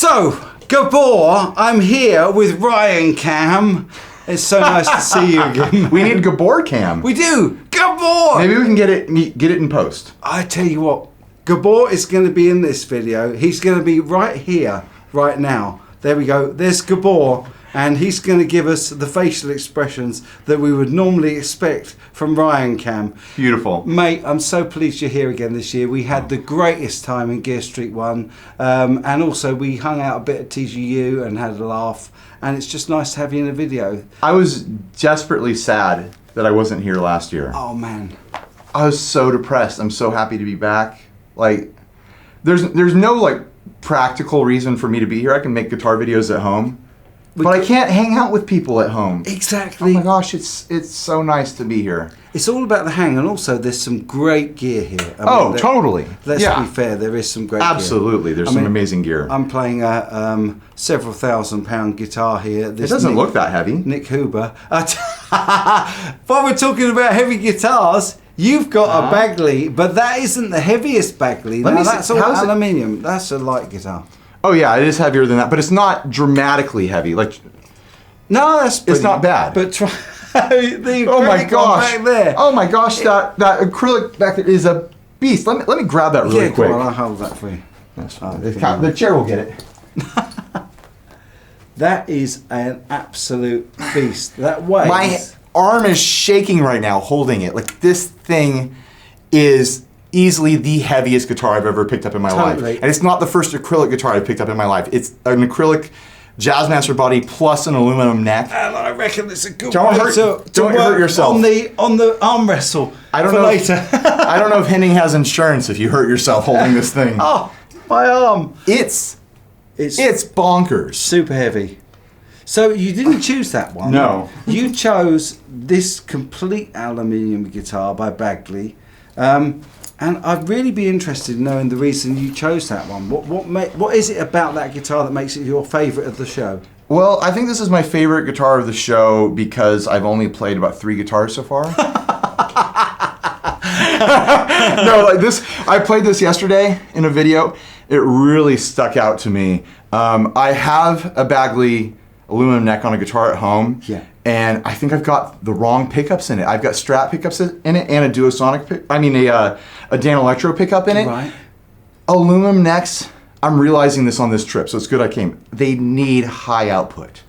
So, Gabor, I'm here with Ryan Cam. It's so nice to see you again. We need Gabor Cam. We do! Gabor! Maybe we can get it in post. I tell you what, Gabor is going to be in this video. He's going to be right here, right now. There we go. There's Gabor. And he's going to give us the facial expressions that we would normally expect from Ryan Cam. Beautiful. Mate, I'm so pleased you're here again this year. We had the greatest time in Gear Street 1. And also we hung out a bit at TGU and had a laugh. And it's just nice to have you in a video. I was desperately sad that I wasn't here last year. Oh, man. I was so depressed. I'm so happy to be back. Like, there's no, like, practical reason for me to be here. I can make guitar videos at home. But I can't hang out with people at home. Exactly. Oh my gosh, it's so nice to be here. It's all about the hang, and also there's some great gear here. Totally. Let's be fair, there is some great Absolutely, gear. There's some amazing gear. I'm playing a several £1,000 guitar here. It doesn't look that heavy. Nick Huber. While we're talking about heavy guitars, you've got a Bagley, but that isn't the heaviest Bagley. That's all aluminium. That's a light guitar. Oh yeah, it is heavier than that, but it's not dramatically heavy. Like, no, it's not bad. But try the oh my gosh, back there. Oh my gosh, that acrylic back there is a beast. Let me grab that really quick. Come on, I'll hold that for you. That's fine. The chair will get it. That is an absolute beast. That weighs. My arm is shaking right now holding it. Like, this thing is easily the heaviest guitar I've ever picked up in my life. And it's not the first acrylic guitar I've picked up in my life. It's an acrylic Jazzmaster body plus an aluminum neck. And I reckon it's a good don't way don't hurt yourself. On the arm wrestle I don't for know later. I don't know if Henning has insurance if you hurt yourself holding this thing. Oh, my arm. It's bonkers. Super heavy. So you didn't choose that one. No. You chose this complete aluminium guitar by Bagley. And I'd really be interested in knowing the reason you chose that one. What is it about that guitar that makes it your favourite of the show? Well, I think this is my favorite guitar of the show because I've only played about 3 guitars so far. No, like this, I played this yesterday in a video. It really stuck out to me. I have a Bagley aluminum neck on a guitar at home. Yeah. And I think I've got the wrong pickups in it. I've got Strat pickups in it and a Duosonic a Dan Electro pickup in it. Right. Aluminum necks, I'm realizing this on this trip, so it's good I came. They need high output.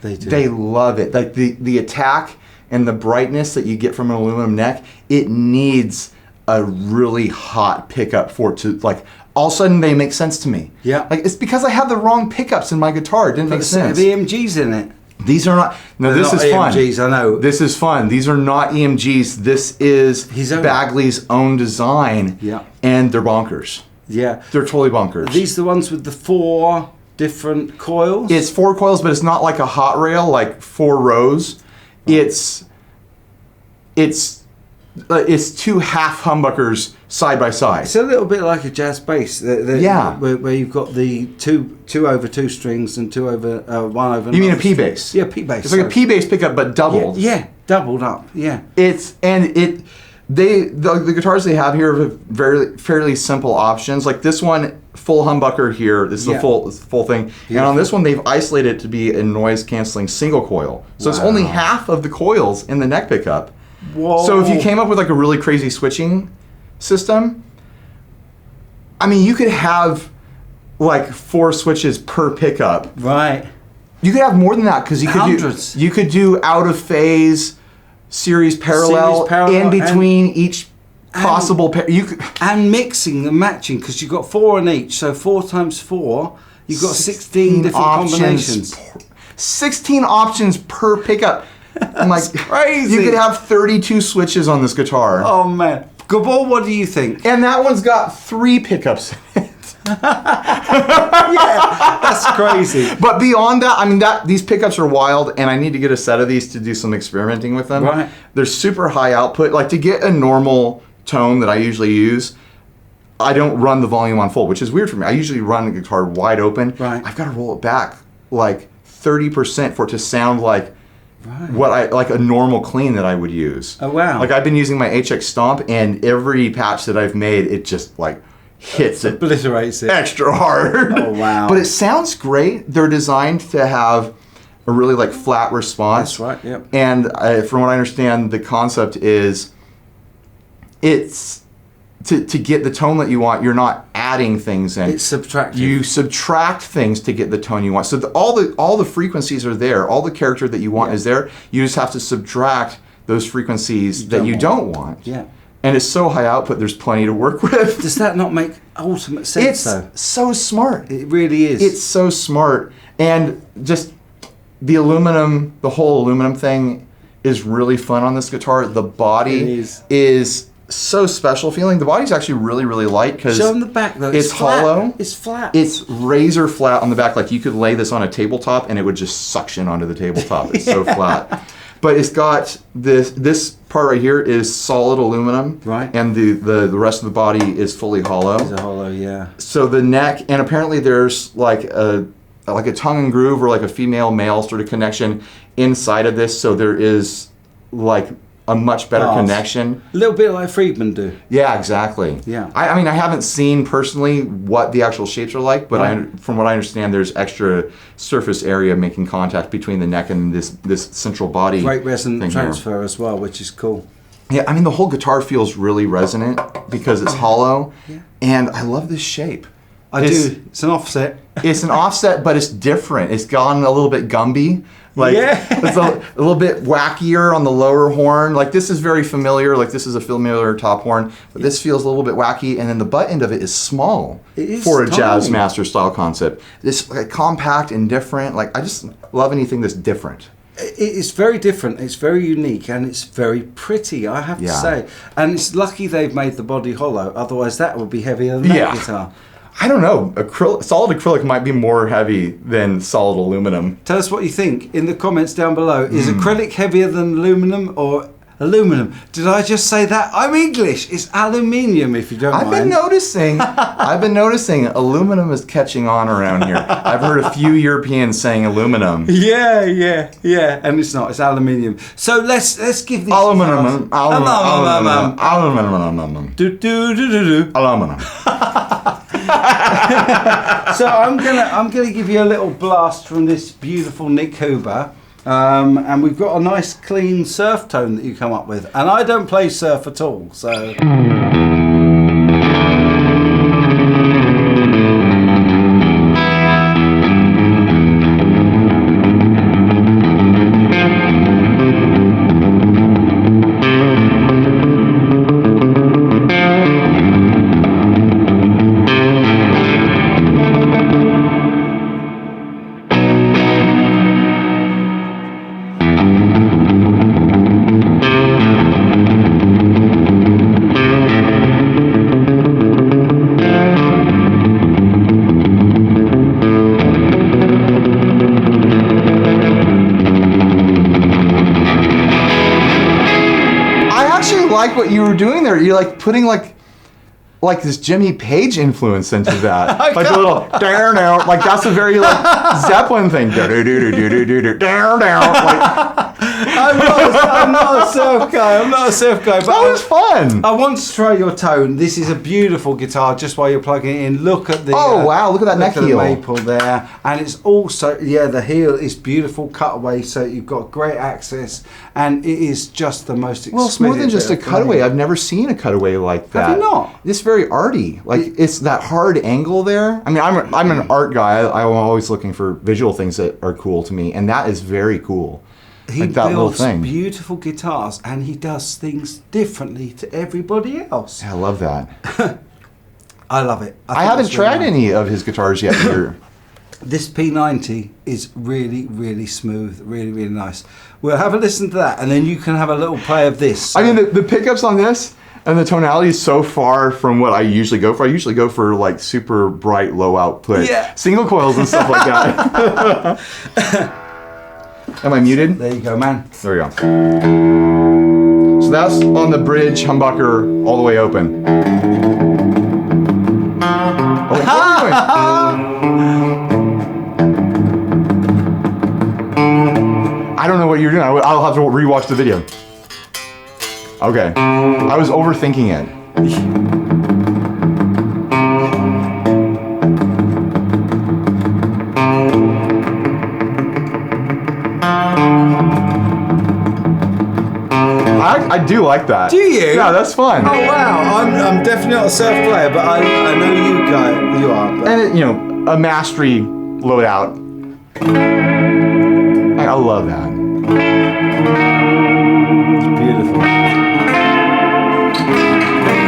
They do. They love it. Like the attack and the brightness that you get from an aluminum neck, it needs a really hot pickup for it to, like, all of a sudden they make sense to me. Yeah. Like, it's because I have the wrong pickups in my guitar. It didn't make sense. The EMGs in it. These are not. No, this is fun. EMGs, I know. This is fun. These are not EMGs. This is Bagley's own design. Yeah. And they're bonkers. Yeah. They're totally bonkers. Are these the ones with the 4 different coils? It's 4 coils, but it's not like a hot rail, like 4 rows. It's 2 half humbuckers side by side. It's a little bit like a jazz bass. Yeah. Where you've got the 2 over 2 strings and 1 over. You mean a P bass? Yeah, P bass. It's like a P bass pickup, but doubled. Yeah, doubled up. Yeah. The guitars they have here have fairly simple options. Like this one, full humbucker here. This is the full thing. And on this one, they've isolated it to be a noise canceling single coil. So it's only half of the coils in the neck pickup. Whoa. So if you came up with like a really crazy switching system, I mean, you could have like 4 switches per pickup. Right. You could have more than that because you could do out of phase, series parallel in between each possible pair. And mixing and matching because you've got 4 in each. So 4 times 4, you've got 16 different combinations. 16 options per pickup. I'm like, crazy. You could have 32 switches on this guitar. Oh man. Gabor, what do you think? And that one's got 3 pickups in it. Yeah, that's crazy. But beyond that, I mean, these pickups are wild, and I need to get a set of these to do some experimenting with them. Right. They're super high output. Like, to get a normal tone that I usually use, I don't run the volume on full, which is weird for me. I usually run the guitar wide open. Right. I've got to roll it back like 30% for it to sound like like a normal clean that I would use. Oh wow! Like I've been using my HX Stomp, and every patch that I've made, it just like hits it, obliterates it extra hard. Oh wow! But it sounds great. They're designed to have a really like flat response. That's right. Yep. And from what I understand, the concept is it's to get the tone that you want. You're not adding things in. It's subtractive. You subtract things to get the tone you want. So all the frequencies are there. All the character that you want is there. You just have to subtract those frequencies that you don't want. Yeah. And it's so high output, there's plenty to work with. Does that not make ultimate sense, though? It's so smart. It really is. It's so smart. And just the aluminum, the whole aluminum thing is really fun on this guitar. The body is so special feeling. The body's actually really, really light because show them the back though. It's hollow. It's flat. It's razor flat on the back. Like you could lay this on a tabletop and it would just suction onto the tabletop. It's so flat. But it's got this part right here is solid aluminum. Right. And the rest of the body is fully hollow. It's a hollow, yeah. So the neck, and apparently there's like a tongue and groove or like a female-male sort of connection inside of this. So there is like a much better connection. A little bit like Friedman do. Yeah, exactly. Yeah. I mean, I haven't seen personally what the actual shapes are like, but from what I understand, there's extra surface area making contact between the neck and this central body. Great resonant transfer here as well, which is cool. Yeah, I mean, the whole guitar feels really resonant because it's hollow, and I love this shape. I do. It's an offset. It's an offset, but it's different. It's gone a little bit Gumby. Like, it's a little bit wackier on the lower horn. Like, this is very familiar. Like, this is a familiar top horn. But this feels a little bit wacky. And then the butt end of it is small for a jazz master style concept. It's like compact and different. Like, I just love anything that's different. It's very different. It's very unique. And it's very pretty, I have to say. And it's lucky they've made the body hollow. Otherwise, that would be heavier than that guitar. I don't know. Solid acrylic might be more heavy than solid aluminum. Tell us what you think in the comments down below. Is acrylic heavier than aluminum or aluminum? Did I just say that? I'm English. It's aluminium, if you don't mind. I've been noticing aluminum is catching on around here. I've heard a few Europeans saying aluminum. Yeah. And it's not. It's aluminium. So let's give these aluminum. Aluminum. So I'm gonna give you a little blast from this beautiful Nick Huber, and we've got a nice clean surf tone that you come up with, and I don't play surf at all, so. Like what you were doing there, you're like putting like this Jimmy Page influence into that, like a little down, like that's a very like Zeppelin thing. Down. I'm not a surf guy. But that was fun. I want to try your tone. This is a beautiful guitar. Just while you're plugging it in, look at the wow, look at that neck heel, the maple there, and it's also the heel is beautiful cutaway, so you've got great access, and it is just the most exquisite. Well, it's more than just a cutaway. I've never seen a cutaway like that. Have you not? It's very arty. Like it's that hard angle there. I mean, I'm an art guy. I'm always looking for visual things that are cool to me, and that is very cool. He like that builds little thing. Beautiful guitars, and he does things differently to everybody else. Yeah, I love that. I love it. I haven't tried any of his guitars yet either. This P90 is really, really smooth, really, really nice. We'll have a listen to that, and then you can have a little play of this. I mean, the pickups on this and the tonality is so far from what I usually go for. I usually go for like super bright, low output, single coils and stuff like that. Am I muted? There you go, man. There we go. So that's on the bridge humbucker all the way open. Oh, what are you doing? I don't know what you're doing. I'll have to rewatch the video. Okay. I was overthinking it. I do like that. Do you? Yeah, that's fun. Oh wow, I'm definitely not a surf player, but I know you are. But. And it, a mastery loadout. I love that. It's beautiful.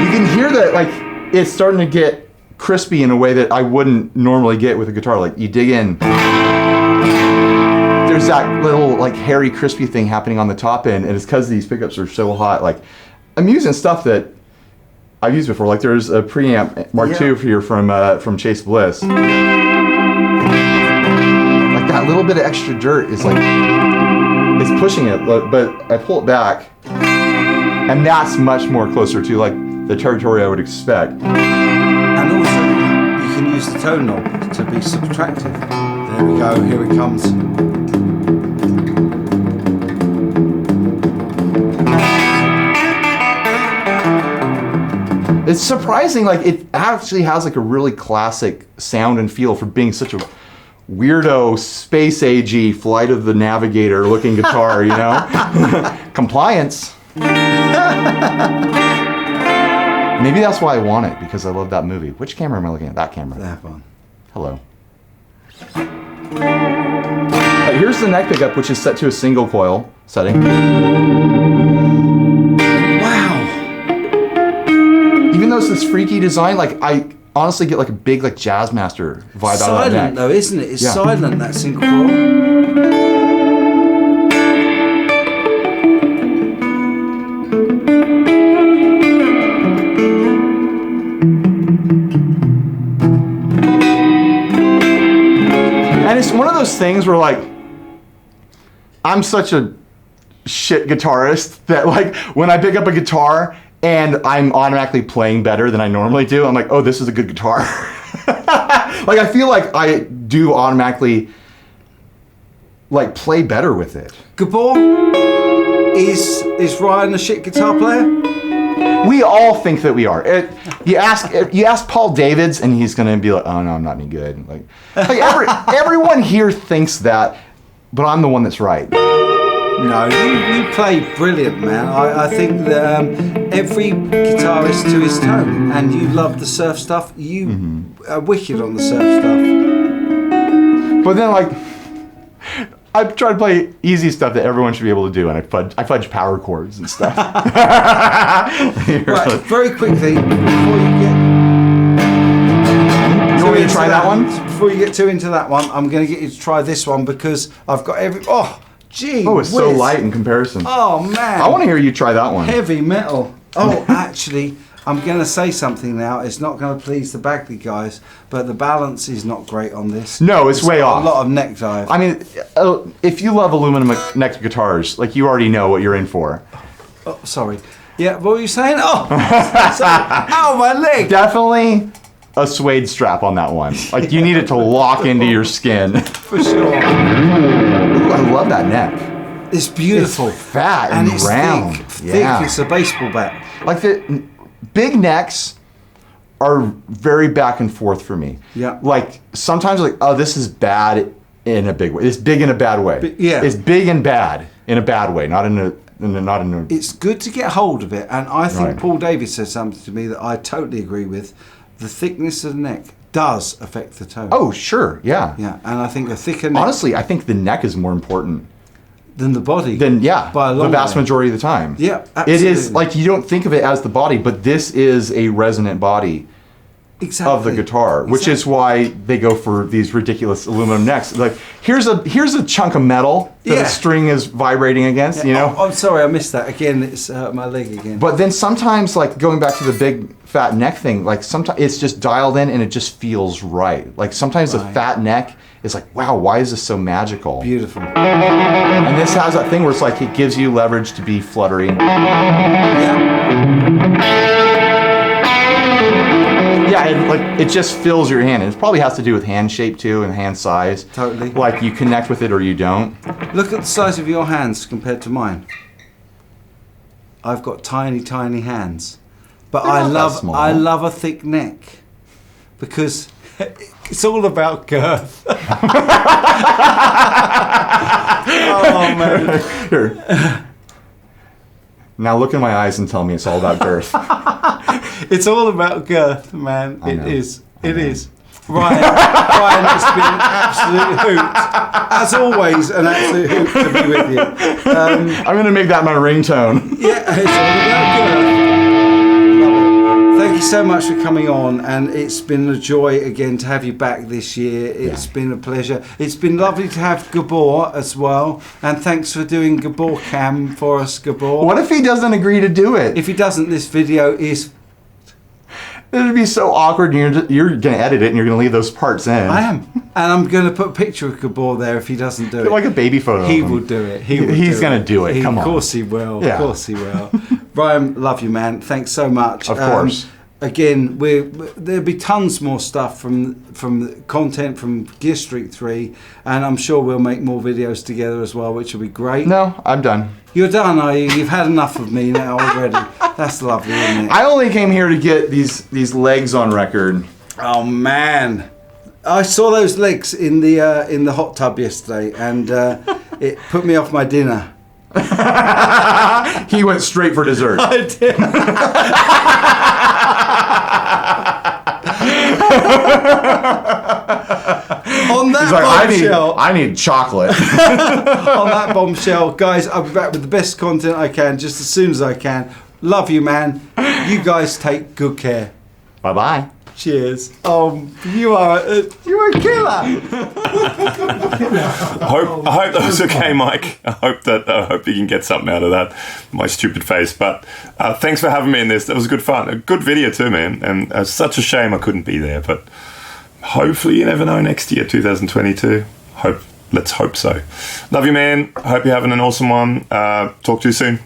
You can hear that, like, it's starting to get crispy in a way that I wouldn't normally get with a guitar. Like, you dig in, there's that little, like, hairy, crispy thing happening on the top end, and it's because these pickups are so hot. Like, I'm using stuff that I've used before. Like, there's a preamp Mark II here from Chase Bliss. Like, that little bit of extra dirt is like, it's pushing it, but I pull it back, and that's much more closer to, like, the territory I would expect. And also, you can use the tone knob to be subtractive. There we go, here it comes. It's surprising, like, it actually has, like, a really classic sound and feel for being such a weirdo, space-agey, Flight of the Navigator looking guitar, Compliance. Maybe that's why I want it, because I love that movie. Which camera am I looking at? That camera. That one. Hello. Here's the neck pickup, which is set to a single coil setting. Wow. Even though it's this freaky design, like, I honestly get, like, a big, like, Jazzmaster vibe out of that neck. Silent though, isn't it? It's silent, that single coil. And it's one of those things where, like, I'm such a shit guitarist that, like, when I pick up a guitar and I'm automatically playing better than I normally do, I'm like, oh, this is a good guitar. Like, I feel like I do automatically, like, play better with it. Gabor, is Ryan a shit guitar player? We all think that we are. You ask Paul Davids, and he's gonna be like, "Oh no, I'm not any good." Like everyone here thinks that, but I'm the one that's right. No, you play brilliant, man. I think that every guitarist to his tone, and you love the surf stuff. You are wicked on the surf stuff. But then, like, I try to play easy stuff that everyone should be able to do, and I fudge power chords and stuff. Right, very quickly, before you get... You want me to try that one? Before you get too into that one, I'm going to get you to try this one because I've got every... Oh, gee Oh, it's so light in comparison. Oh, man. I want to hear you try that one. Heavy metal. Oh, actually... I'm going to say something now. It's not going to please the Bagley guys, but the balance is not great on this. No, it's way off. A lot of neck dive. I mean, if you love aluminum necked guitars, like, you already know what you're in for. Oh, sorry. Yeah, what were you saying? Oh, sorry. Ow, my leg. Definitely a suede strap on that one. Like, you need it to lock into your skin. For sure. Ooh, I love that neck. It's beautiful. It's fat and it's round. Thick. Yeah. It's a baseball bat. Like, the big necks are very back and forth for me. Yeah. Like, sometimes, like, oh, this is bad in a big way. It's big in a bad way. Yeah. It's big and bad in a bad way, not in a. It's good to get hold of it, and I think Right. Paul Davies said something to me that I totally agree with. The thickness of the neck does affect the tone. Oh, sure, yeah. Yeah, and I think a thicker neck Honestly, I think the neck is more important than the body. than by a the long vast way. majority of the time. Yeah, It is, absolutely. like, you don't think of it as the body, but this is a resonant body Exactly. of the guitar, which is why they go for these ridiculous aluminum necks. Like, here's a chunk of metal that Yeah. a string is vibrating against, you know? Oh, I'm sorry, I missed that. Again, it's my leg again. But then sometimes, like, going back to the big fat neck thing, like, sometimes it's just dialed in and it just feels right. Like, sometimes the Right. fat neck is like, wow, why is this so magical? Beautiful. And this has that thing where it's like, it gives you leverage to be fluttery. Yeah, and, like, it just fills your hand. And it probably has to do with hand shape too and hand size. Totally. Like, you connect with it or you don't. Look at the size of your hands compared to mine. I've got tiny, tiny hands, but They're I not that love small. I love a thick neck because it's all about girth. Oh man. Here. Now look in my eyes and tell me it's all about girth. It's all about girth, man. I know. It is. Ryan, it's been an absolute hoot. As always, an absolute hoot to be with you. I'm going to make that my ringtone. Yeah, it's all about girth. Love it. Thank you so much for coming on, and it's been a joy again to have you back this year. It's been a pleasure. It's been lovely to have Gabor as well, and thanks for doing Gabor Cam for us, Gabor. What if he doesn't agree to do it? If he doesn't, this video is... It'd be so awkward. You're going to edit it and you're going to leave those parts in. I am. And I'm going to put a picture of Gabor there if he doesn't do it. Like a baby photo. He of him. will do it. He's going to do it. Come on. Of course he will. Yeah. Of course he will. Ryan, love you, man. Thanks so much. Of course. Again, there'll be tons more stuff from content from Gear Street 3, and I'm sure we'll make more videos together as well, which will be great. No, I'm done. You're done, are you? You've had enough of me now already. That's lovely, isn't it? I only came here to get these legs on record. Oh man, I saw those legs in the hot tub yesterday, and it put me off my dinner. He went straight for dessert. I did. On that He's like, bombshell, I need chocolate. on that bombshell, guys, I'll be back with the best content I can just as soon as I can. Love you, man. You guys take good care. Bye-bye. Cheers. You are a killer. I hope that was okay, Mike. I hope you can get something out of that, my stupid face. But thanks for having me in this. That was good fun. A good video too, man. And such a shame I couldn't be there. But hopefully, you never know, next year, 2022. Let's hope so. Love you, man. Hope you're having an awesome one. Talk to you soon.